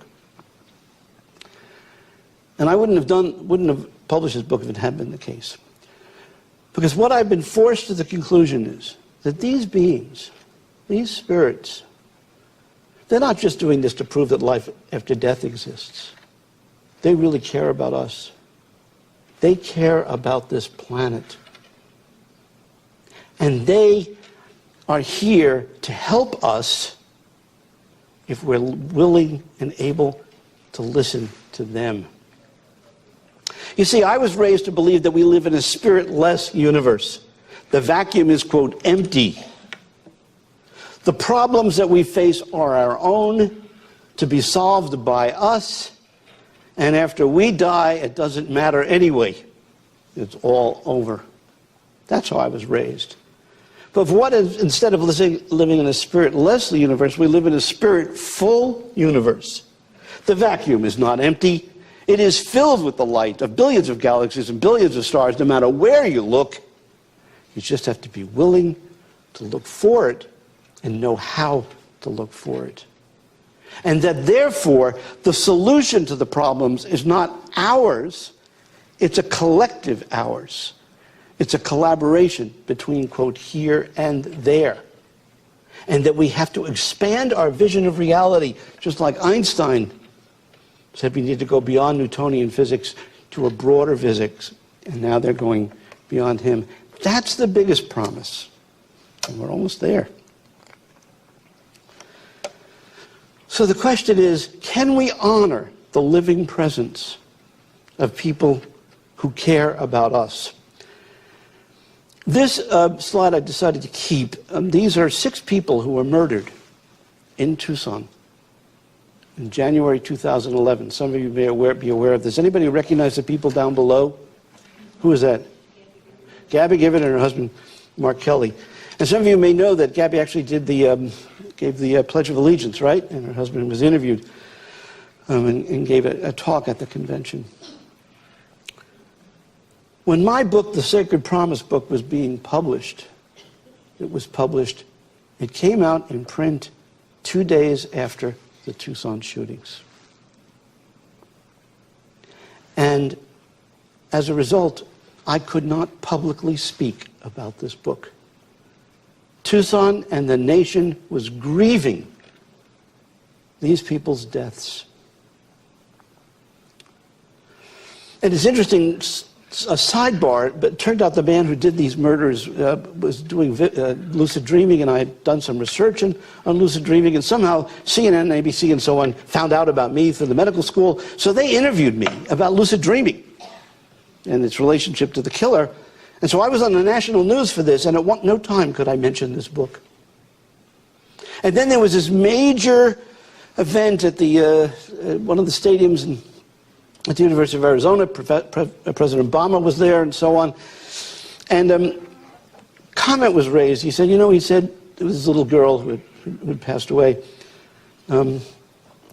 And I wouldn't have published this book if it had been the case. Because what I've been forced to the conclusion is that these beings, these spirits, they're not just doing this to prove that life after death exists. They really care about us. They care about this planet. And they are here to help us if we're willing and able to listen to them. You see, I was raised to believe that we live in a spiritless universe. The vacuum is, quote, empty. The problems that we face are our own, to be solved by us, and after we die, it doesn't matter anyway. It's all over. That's how I was raised. But what if, instead of living in a spiritless universe, we live in a spirit-full universe? The vacuum is not empty. It is filled with the light of billions of galaxies and billions of stars, no matter where you look. You just have to be willing to look for it and know how to look for it. And that therefore, the solution to the problems is not ours, it's a collective ours. It's a collaboration between, quote, here and there. and that we have to expand our vision of reality, just like Einstein said we need to go beyond Newtonian physics to a broader physics, and now they're going beyond him. That's the biggest promise, and we're almost there. So the question is, can we honor the living presence of people who care about us? This slide I decided to keep. These are 6 people who were murdered in Tucson in January 2011. Some of you may be aware of this. Anybody recognize the people down below? Who is that? Gabby Gibbon and her husband, Mark Kelly. And some of you may know that Gabby actually did gave the Pledge of Allegiance, right? And her husband was interviewed and gave a talk at the convention. When my book, The Sacred Promise book, was being published, it came out in print 2 days after the Tucson shootings. And as a result, I could not publicly speak about this book. Tucson and the nation was grieving these people's deaths. And it's interesting, a sidebar, but it turned out the man who did these murders was doing lucid dreaming, and I had done some research on lucid dreaming, and somehow CNN, ABC, and so on found out about me through the medical school, so they interviewed me about lucid dreaming and its relationship to the killer. And so I was on the national news for this, and at no time could I mention this book. And then there was this major event at one of the stadiums at the University of Arizona. President Obama was there and so on. And comment was raised. He said, there was this little girl who had passed away. And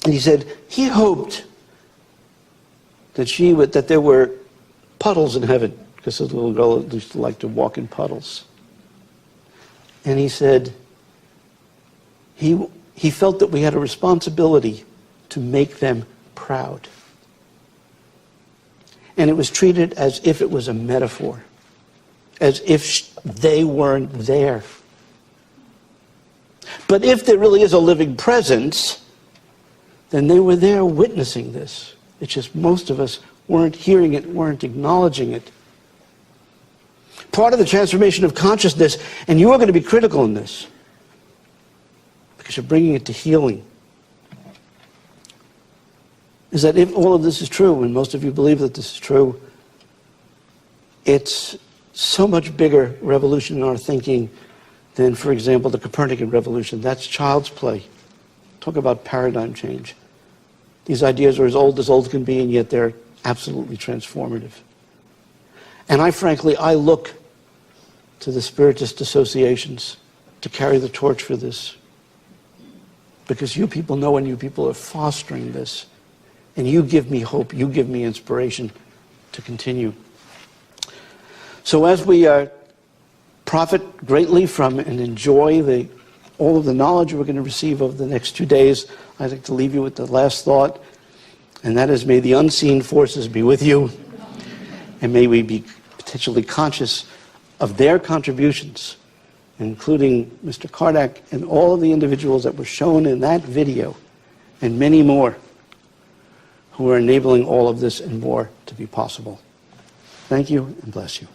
he said he hoped that there were puddles in heaven, because this little girl used to like to walk in puddles. And he said he felt that we had a responsibility to make them proud. And it was treated as if it was a metaphor, as if they weren't there. But if there really is a living presence, then they were there witnessing this. It's just most of us weren't hearing it, weren't acknowledging it. Part of the transformation of consciousness, and you are going to be critical in this, because you're bringing it to healing, is that if all of this is true, and most of you believe that this is true, it's so much bigger revolution in our thinking than, for example, the Copernican revolution. That's child's play. Talk about paradigm change. These ideas are as old can be, and yet they're absolutely transformative. And I look to the Spiritist associations to carry the torch for this, because you people know, and you people are fostering this. And you give me hope, you give me inspiration to continue. So as we profit greatly from and enjoy all of the knowledge we're going to receive over the next 2 days, I'd like to leave you with the last thought, and that is, may the unseen forces be with you, and may we be potentially conscious of their contributions, including Mr. Kardak and all of the individuals that were shown in that video, and many more, who are enabling all of this and more to be possible. Thank you, and bless you.